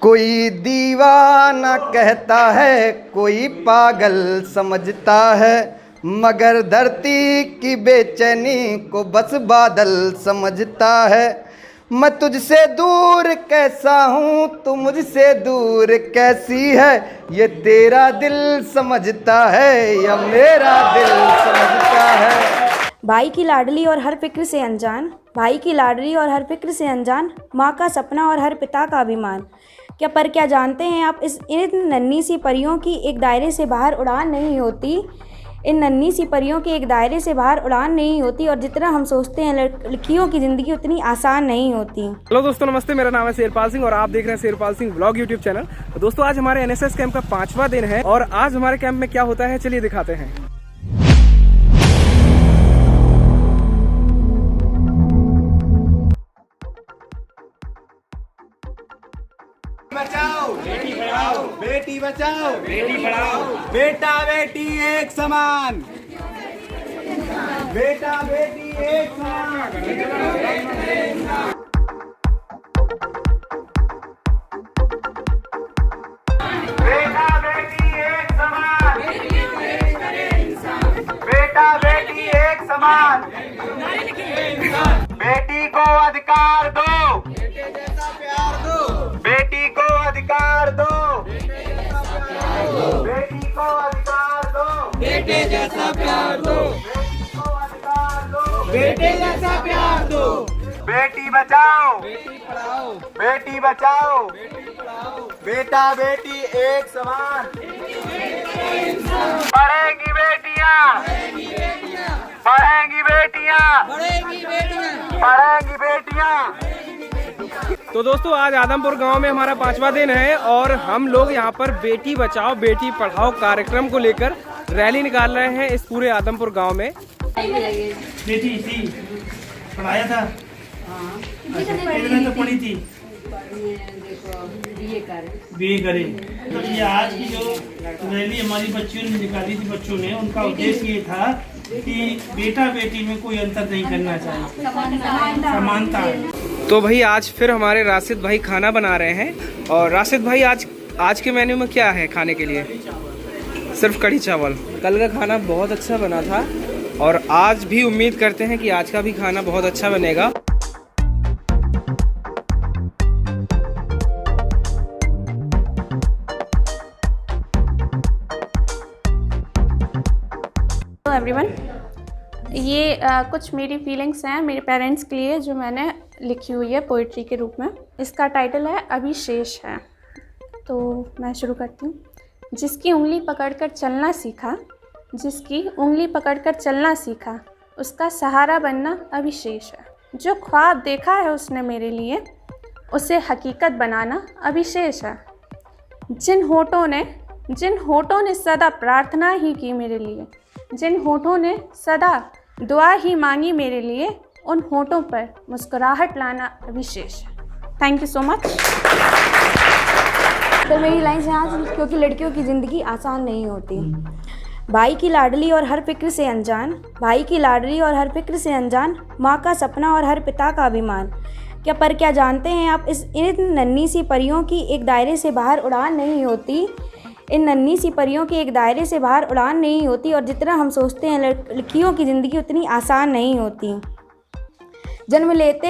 कोई दीवाना कहता है, कोई पागल समझता है, मगर धरती की बेचैनी को बस बादल समझता है। मैं तुझसे दूर कैसा हूँ, तू मुझसे दूर कैसी है, ये तेरा दिल समझता है या मेरा दिल समझता है। भाई की लाडली और हर फिक्र से अनजान, भाई की लाडली और हर फिक्र से अनजान, माँ का सपना और हर पिता का अभिमान। क्या जानते हैं आप, इन नन्ही सी परियों की एक दायरे से बाहर उड़ान नहीं होती। इन नन्ही सी परियों के एक दायरे से बाहर उड़ान नहीं होती, और जितना हम सोचते हैं लड़कियों की ज़िंदगी उतनी आसान नहीं होती। हेलो दोस्तों, नमस्ते। मेरा नाम है शेरपाल सिंह और आप देख रहे हैं शेरपाल सिंह व्लॉग यूट्यूब चैनल। तो दोस्तों, आज हमारे एनएसएस कैंप का 5वां दिन है और आज हमारे कैंप में क्या होता है चलिए दिखाते हैं। बचाओ बेटी पढ़ाओ, बेटी बचाओ बेटी पढ़ाओ, बेटा बेटी एक समान, बेटा बेटी एक समान, बेटा बेटी एक समान, बेटा बेटी एक समान, बेटी को अधिकार दो, बेटी को अधिकार दो, बेटी को अधिकार दो, बेटे जैसा प्यार दो, बेटी को अधिकार दो, बेटे जैसा प्यार दो। बेटी बचाओ बेटी पढ़ाओ, बेटी बचाओ बेटी पढ़ाओ, बेटा बेटी एक समान, पढ़ेंगी बेटियां, पढ़ेंगी बेटियां, पढ़ेंगी बेटियां। तो दोस्तों, आज आदमपुर गांव में हमारा 5वां दिन है और हम लोग यहां पर बेटी बचाओ बेटी पढ़ाओ कार्यक्रम को लेकर रैली निकाल रहे हैं इस पूरे आदमपुर गांव में। बेटी थी, पढ़ाया था, कितने तो पढ़ी थी, बीए करे। तो ये आज की जो रैली हमारी बच्चियों ने निकाली थी, बच्चों ने, उनका उद्देश्य ये था कि बेटा बेटी में कोई अंतर नहीं करना चाहिए, समानता। तो भाई आज फिर हमारे राशिद भाई खाना बना रहे हैं। और राशिद भाई, आज के मेन्यू में क्या है खाने के लिए? सिर्फ कढ़ी चावल। कल का खाना बहुत अच्छा बना था और आज भी उम्मीद करते हैं कि आज का भी खाना बहुत अच्छा बनेगा। हेलो एवरीवन, ये कुछ मेरी फीलिंग्स हैं मेरे पेरेंट्स के लिए जो मैंने लिखी हुई है पोइट्री के रूप में। इसका टाइटल है अभिशेष है। तो मैं शुरू करती हूँ। जिसकी उंगली पकड़कर चलना सीखा, जिसकी उंगली पकड़कर चलना सीखा, उसका सहारा बनना अभिशेष है। जो ख्वाब देखा है उसने मेरे लिए, उसे हकीकत बनाना अभिशेष है। जिन होठों ने सदा प्रार्थना ही की मेरे लिए, जिन होठों ने सदा दुआ ही मांगी मेरे लिए, उन होठों पर मुस्कुराहट लाना अभिशेष है। Thank you so much. तो मेरी लाइन है आज, क्योंकि लड़कियों की ज़िंदगी आसान नहीं होती। भाई की लाडली और हर फिक्र से अनजान, भाई की लाडली और हर फिक्र से अनजान, माँ का सपना और हर पिता का अभिमान। क्या जानते हैं आप, इन नन्ही सी परियों की एक दायरे से बाहर उड़ान नहीं होती। इन नन्ही सी परियों के एक दायरे से बाहर उड़ान नहीं होती, और जितना हम सोचते हैं लड़कियों की ज़िंदगी उतनी आसान नहीं होती। जन्म लेते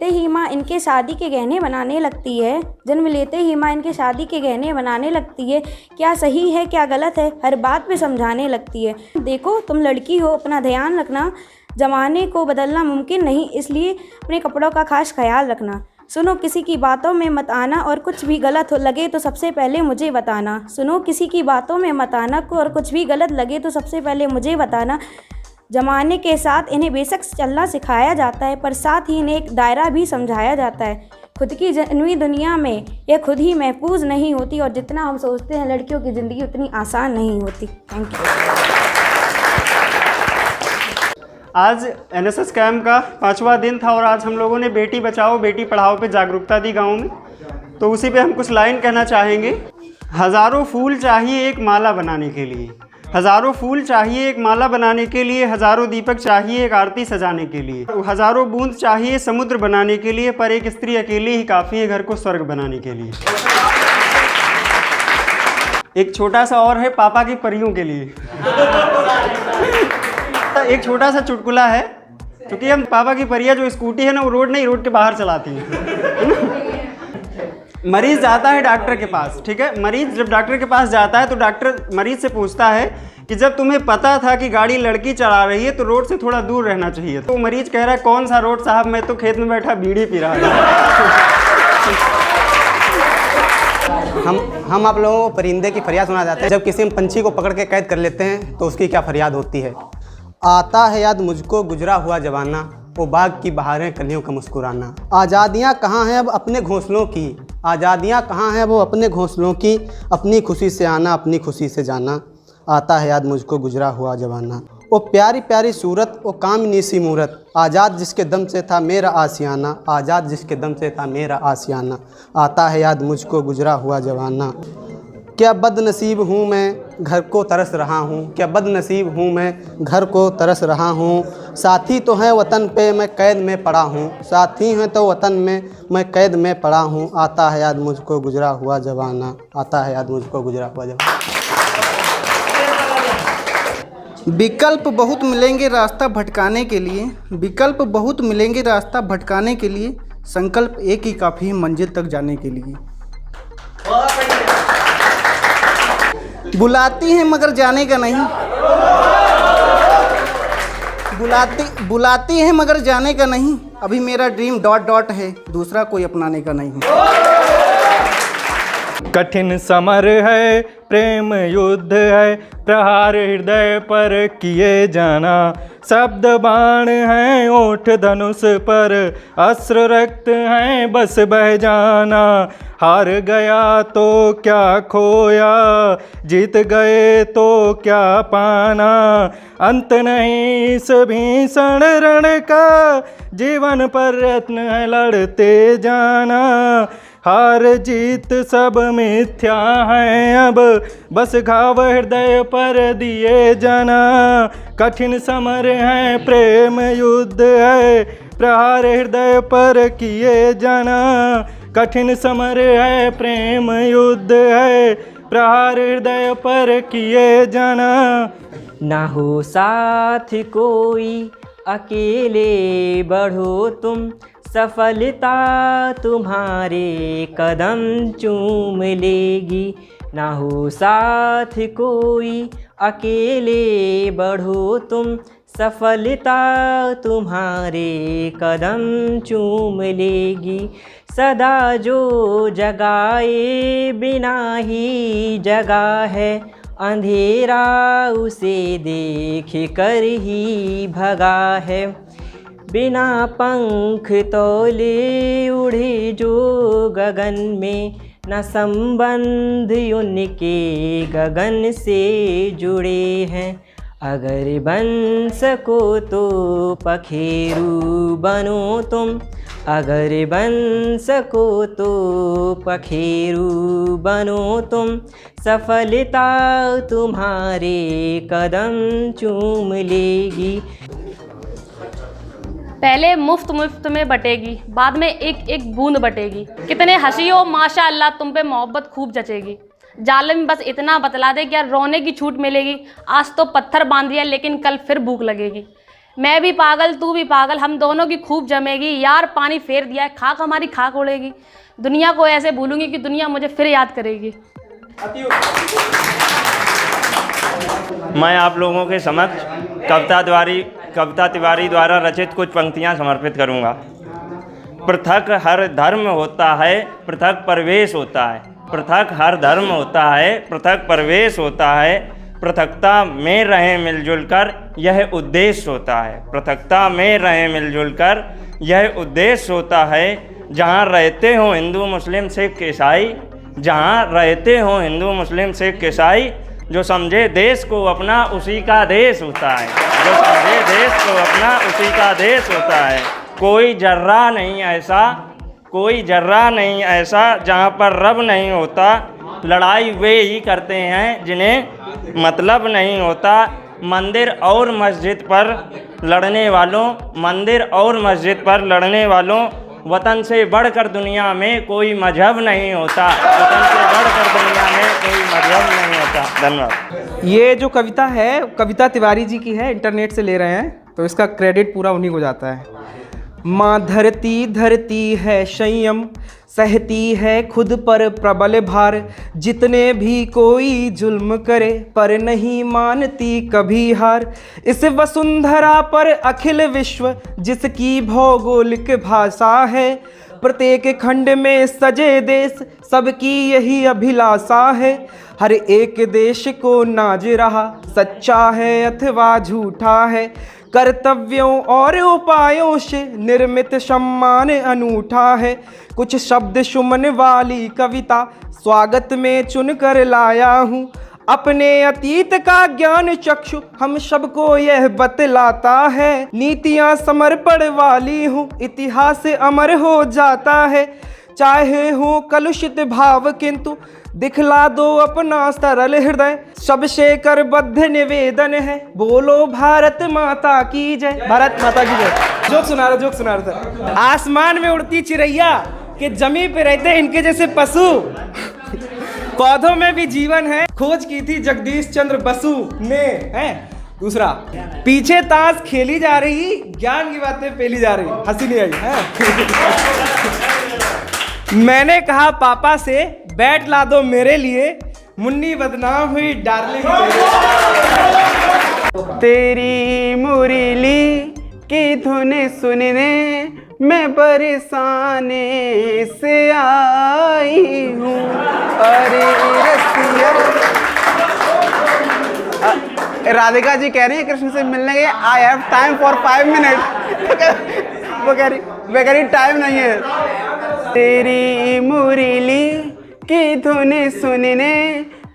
ही माँ इनके शादी के गहने बनाने लगती है। जन्म लेते ही माँ इनके शादी के गहने बनाने लगती है। क्या सही है क्या गलत है, हर बात पे समझाने लगती है। देखो तुम लड़की हो, अपना ध्यान रखना, ज़माने को बदलना मुमकिन नहीं, इसलिए अपने कपड़ों का खास ख्याल रखना। सुनो किसी की बातों में मत आना, और कुछ भी गलत लगे तो सबसे पहले मुझे बताना। सुनो किसी की बातों में मत आना, और कुछ भी गलत लगे तो सबसे पहले मुझे बताना। ज़माने के साथ इन्हें बेशक चलना सिखाया जाता है, पर साथ ही इन्हें एक दायरा भी समझाया जाता है। खुद की जन्मी दुनिया में यह खुद ही महफूज नहीं होती, और जितना हम सोचते हैं लड़कियों की ज़िंदगी उतनी आसान नहीं होती। Thank you. आज एनएसएस कैंप का 5वां दिन था और आज हम लोगों ने बेटी बचाओ बेटी पढ़ाओ पे जागरूकता दी गाँव में। तो उसी पे हम कुछ लाइन कहना चाहेंगे। हज़ारों फूल चाहिए एक माला बनाने के लिए, हज़ारों फूल चाहिए एक माला बनाने के लिए, हज़ारों दीपक चाहिए एक आरती सजाने के लिए, हज़ारों बूंद चाहिए समुद्र बनाने के लिए, पर एक स्त्री अकेली ही काफ़ी है घर को स्वर्ग बनाने के लिए। एक छोटा सा और है पापा की परियों के लिए। एक छोटा सा चुटकुला है, क्योंकि हम पापा की परियां जो स्कूटी है ना, वो रोड के बाहर चलाती हैं। मरीज जाता है डॉक्टर के पास, ठीक है। मरीज जब डॉक्टर के पास जाता है तो डॉक्टर मरीज से पूछता है कि जब तुम्हें पता था कि गाड़ी लड़की चला रही है तो रोड से थोड़ा दूर रहना चाहिए। तो मरीज कह रहा है कौन सा रोड साहब, मैं तो खेत में बैठा बीड़ी पी रहा हूँ। हम आप लोगों को परिंदे की फरियाद सुना जाते हैं। जब किसी पंछी को पकड़ के कैद कर लेते हैं तो उसकी क्या फरियाद होती है। आता है याद मुझको गुजरा हुआ जवाना, वो बाग की बहारें कलियों का मुस्कुराना। आज़ादियाँ कहाँ हैं अब अपने घोंसलों की, आज़ादियाँ कहाँ हैं वो अपने घोंसलों की, अपनी खुशी से आना अपनी खुशी से जाना। आता है याद मुझको गुजरा हुआ जवाना। वो प्यारी प्यारी सूरत, वो कामिनी सी मूरत, आज़ाद जिसके दम से था मेरा आसियाना, आज़ाद जिसके दम से था मेरा आसियाना। आता है याद मुझको गुजरा हुआ जवाना। क्या बदनसीब हूँ मैं घर को तरस रहा हूँ, क्या बदनसीब हूँ मैं घर को तरस रहा हूँ। साथी तो हैं वतन पे मैं कैद में पड़ा हूँ, साथी हैं तो वतन में मैं कैद में पड़ा हूँ। आता है याद मुझको गुजरा हुआ जवाना, आता है याद मुझको गुजरा हुआ जवाना। विकल्प बहुत मिलेंगे रास्ता भटकाने के लिए, विकल्प बहुत मिलेंगे रास्ता भटकाने के लिए, संकल्प एक ही काफ़ी है मंजिल तक जाने के लिए। बुलाती हैं मगर जाने का नहीं, बुलाती हैं मगर जाने का नहीं। अभी मेरा ड्रीम ... है, दूसरा कोई अपनाने का नहीं। कठिन समर है प्रेम युद्ध है, प्रहार हृदय पर किए जाना। शब्द बाण हैं ओठ धनुष पर, अस्त्र रक्त हैं बस बह जाना। हार गया तो क्या खोया, जीत गए तो क्या पाना। अंत नहीं इस भीषण रण का, जीवन पर प्रयत्न है लड़ते जाना। हार जीत सब मिथ्या है अब, बस घाव हृदय पर दिए जाना। कठिन समर है प्रेम युद्ध है, प्रहार हृदय पर किए जाना। कठिन समर है प्रेम युद्ध है, प्रहार हृदय पर किए जाना। ना हो साथ कोई अकेले बढ़ो तुम, सफलता तुम्हारे कदम चूम लेगी। ना हो साथ कोई अकेले बढ़ो तुम, सफलता तुम्हारे कदम चूम लेगी। सदा जो जगाए बिना ही जगा है, अंधेरा उसे देख कर ही भगा है। बिना पंख तोले उड़े जो गगन में, न संबंध उनके गगन से जुड़े हैं। अगर बन सको तो पखेरू बनो तुम, अगर बन सको तो पखेरू बनो तुम, सफलता तुम्हारे कदम चूम लेगी। पहले मुफ्त मुफ्त में बटेगी, बाद में एक एक बूंद बटेगी। कितने हंसी हो माशाअल्लाह, तुम पे मोहब्बत खूब जचेगी। जालिम बस इतना बतला दे क्या रोने की छूट मिलेगी। आज तो पत्थर बांध दिया लेकिन कल फिर भूख लगेगी। मैं भी पागल तू भी पागल, हम दोनों की खूब जमेगी। यार पानी फेर दिया है, खाक हमारी खाक उड़ेगी। दुनिया को ऐसे भूलूंगी कि दुनिया मुझे फिर याद करेगी। मैं आप लोगों के समक्ष कविता तिवारी द्वारा रचित कुछ पंक्तियां समर्पित करूंगा। पृथक हर धर्म होता है, पृथक प्रवेश होता है। पृथक हर धर्म होता है, पृथक प्रवेश होता है। पृथकता में रहें मिलजुल कर, यह उद्देश्य होता है। पृथकता में रहें मिलजुल कर, यह उद्देश्य होता है। जहाँ रहते हों हिंदू मुस्लिम सिख ईसाई, जहाँ रहते हों हिंदू मुस्लिम सिख ईसाई, जो समझे देश को अपना उसी का देश होता है। जो समझे देश को अपना उसी का देश होता है। कोई जर्रा नहीं ऐसा, कोई जर्रा नहीं ऐसा जहाँ पर रब नहीं होता। लड़ाई वे ही करते हैं जिन्हें मतलब नहीं होता। मंदिर और मस्जिद पर लड़ने वालों, मंदिर और मस्जिद पर लड़ने वालों, वतन से बढ़कर दुनिया में कोई मजहब नहीं होता। वतन से बढ़कर दुनिया में कोई मजहब नहीं होता। धन्यवाद। ये जो कविता है कविता तिवारी जी की है, इंटरनेट से ले रहे हैं, तो इसका क्रेडिट पूरा उन्हीं को जाता है। माँ धरती धरती है संयम, सहती है खुद पर प्रबल भार, जितने भी कोई जुल्म करे पर नहीं मानती कभी हार। इस वसुंधरा पर अखिल विश्व जिसकी भौगोलिक भाषा है, प्रत्येक खंड में सजे देश सबकी यही अभिलाषा है। हर एक देश को नाज रहा सच्चा है अथवा झूठा है, कर्तव्यों और उपायों से निर्मित सम्मान अनूठा है। कुछ शब्द सुमन वाली कविता स्वागत में चुन कर लाया हूँ, अपने अतीत का ज्ञान चक्षु हम सबको यह बतलाता है। नीतियाँ समर्पण वाली हूँ, इतिहास अमर हो जाता है। चाहे हो कलुषित भाव किंतु दिखला दो अपना सरल हृदय, सबसे करबद्ध निवेदन है बोलो भारत माता की जय। भारत माता की जय। जोक सुना रहा था। आसमान में उड़ती चिड़ैया के जमी पे रहते इनके जैसे पशु, पौधों में भी जीवन है, खोज की थी जगदीश चंद्र बसु ने। है दूसरा, पीछे ताश खेली जा रही, ज्ञान की बातें फैली जा रही। हंसी नहीं आई है। मैंने कहा पापा से बैट ला दो मेरे लिए, मुन्नी बदनाम हुई डार्लिंग तेरी मुरली की धुन सुनने मैं बरसाने से आई हूँ। अरे रसिया, राधिका जी कह रही है कृष्ण से मिलने के I have time for 5 minute. वो कह रही टाइम नहीं है। तेरी मुरली की धुन सुनने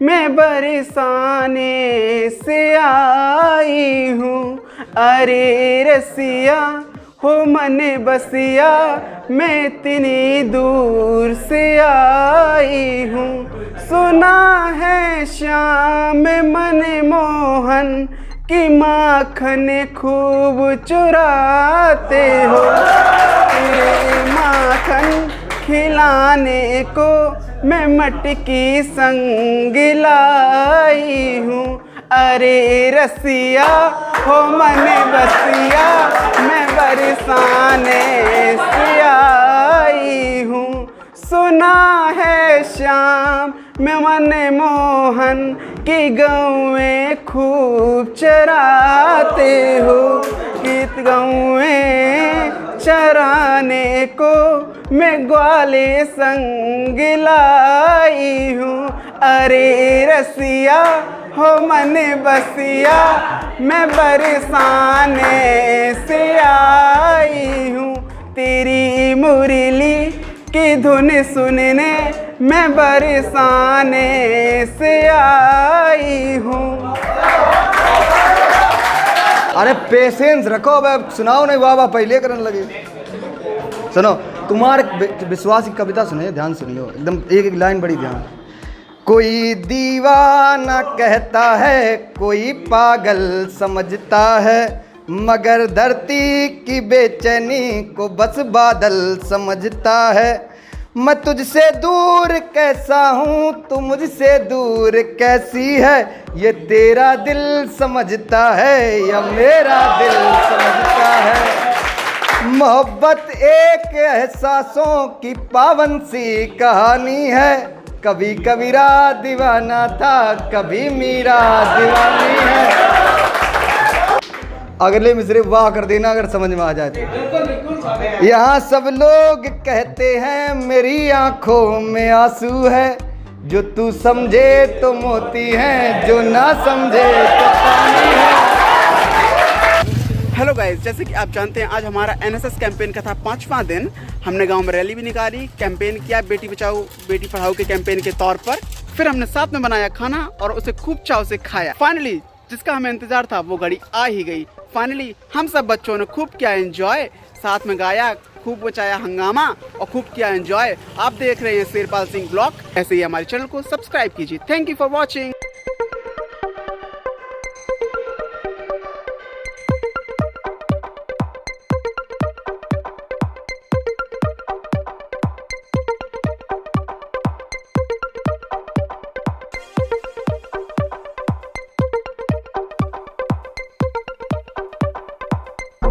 मैं बरसाने से आई हूँ। अरे रसिया हो मन बसिया मैं इतनी दूर से आई हूँ। सुना है श्याम मन मोहन की माखन खूब चुराते हो, तेरे माखन खिलाने को मैं मटकी संग लाई हूँ। अरे रसिया हो मन बसिया मैं बरसाने से आई हूँ। सुना है श्याम मैं मन मोहन की गौएं खूब चराते हो, गीत गौएं चराने को मैं ग्वाले संग लाई हूँ। अरे रसिया हो मन बसिया मैं बरसाने से आई हूँ। तेरी मुरली की धुन सुनने मैं बरसाने से आई हूँ। अरे पेशेंस रखो, अब सुनाओ नहीं बाबा पहले करने लगे। सुनो कुमार विश्वास की कविता सुनिए, ध्यान सुनियो, एकदम एक एक लाइन बड़ी ध्यान। कोई दीवाना कहता है, कोई पागल समझता है, मगर धरती की बेचैनी को बस बादल समझता है। मैं तुझसे दूर कैसा हूँ, तू मुझसे दूर कैसी है, ये तेरा दिल समझता है या मेरा दिल समझता है। मोहब्बत एक एहसासों की पावन सी कहानी है, कभी कबीरा दीवाना था, कभी मीरा दीवानी है। अगले मिसरे वाह कर देना अगर समझ में आ जाए तो। यहाँ सब लोग कहते हैं मेरी आंखों में आंसू है, जो तू समझे तो मोती है, जो ना समझे तो पानी है। हेलो गाइस, जैसे कि आप जानते हैं आज हमारा एनएसएस कैंपेन का था 5वां दिन। हमने गांव में रैली भी निकाली, कैंपेन किया बेटी बचाओ बेटी पढ़ाओ के कैंपेन के तौर पर। फिर हमने साथ में बनाया खाना और उसे खूब चाव से खाया। फाइनली जिसका हमें इंतजार था वो घड़ी आ ही गई। फाइनली हम सब बच्चों ने खूब किया एंजॉय, साथ में गाया, खूब मचाया हंगामा और खूब किया एंजॉय। आप देख रहे हैं शेरपाल सिंह ब्लॉग। ऐसे ही हमारे चैनल को सब्सक्राइब कीजिए। Thank you for watching.